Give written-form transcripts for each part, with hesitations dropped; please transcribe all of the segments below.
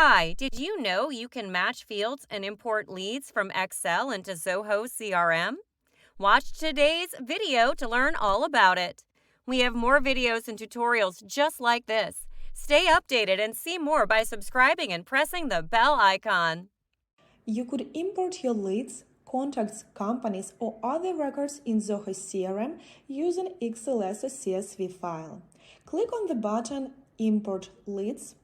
Hi, did you know you can match fields and import leads from Excel into Zoho CRM? Watch today's video to learn all about it. We have more videos and tutorials just like this. Stay updated and see more by subscribing and pressing the bell icon. You could import your leads, contacts, companies, or other records in Zoho CRM using XLS or CSV file. Click on the button Import Leads.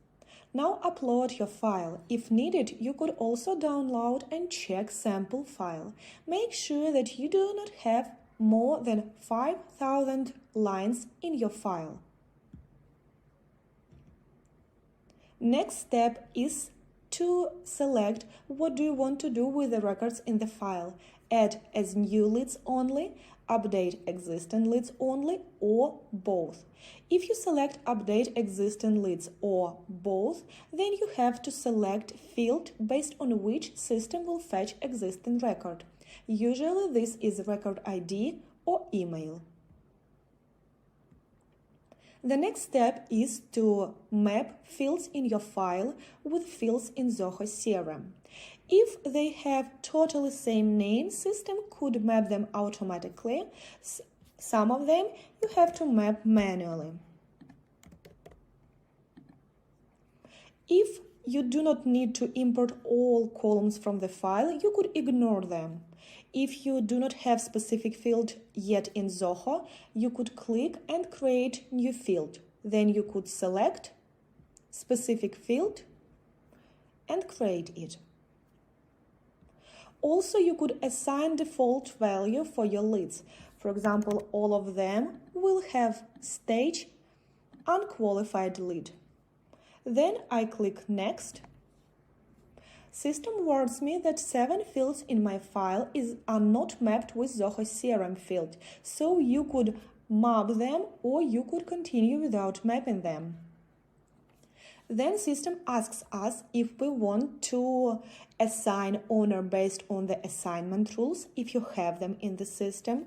Now upload your file. If needed, you could also download and check sample file. Make sure that you do not have more than 5,000 lines in your file. Next step is to select what do you want to do with the records in the file. Add as new leads only, update existing leads only, or both. If you select update existing leads or both, then you have to select field based on which system will fetch existing record. Usually this is record ID or email. The next step is to map fields in your file with fields in Zoho CRM. If they have totally same name, system could map them automatically. Some of them you have to map manually. If you do not need to import all columns from the file, you could ignore them. If you do not have specific field yet in Zoho, you could click and create new field. Then you could select specific field and create it. Also, you could assign default value for your leads. For example, all of them will have stage unqualified lead. Then I click Next. System warns me that 7 fields in my file are not mapped with Zoho CRM field, so you could map them or you could continue without mapping them. Then system asks us if we want to assign owner based on the assignment rules, if you have them in the system.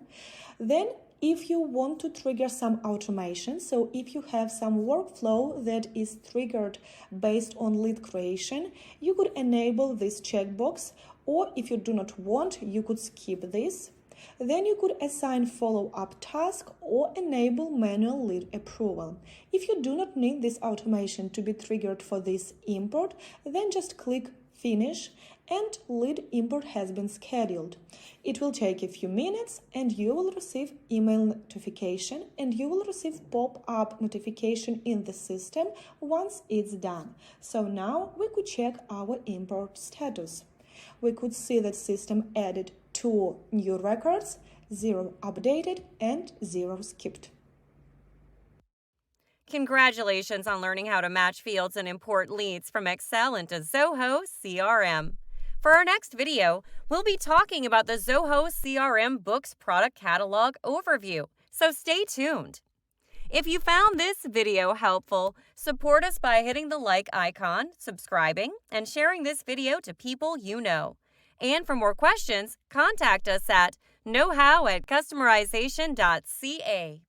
Then if you want to trigger some automation, so if you have some workflow that is triggered based on lead creation, you could enable this checkbox, or if you do not want, you could skip this. Then you could assign follow-up task or enable manual lead approval. If you do not need this automation to be triggered for this import, then just click Finish and lead import has been scheduled. It will take a few minutes and you will receive email notification and you will receive pop-up notification in the system once it's done. So now we could check our import status. We could see that system added 2 new records, 0 updated and 0 skipped. Congratulations on learning how to match fields and import leads from Excel into Zoho CRM. For our next video, we'll be talking about the Zoho CRM Books Product Catalog Overview, so stay tuned. If you found this video helpful, support us by hitting the like icon, subscribing, and sharing this video to people you know. And for more questions, contact us at knowhow@customerization.ca.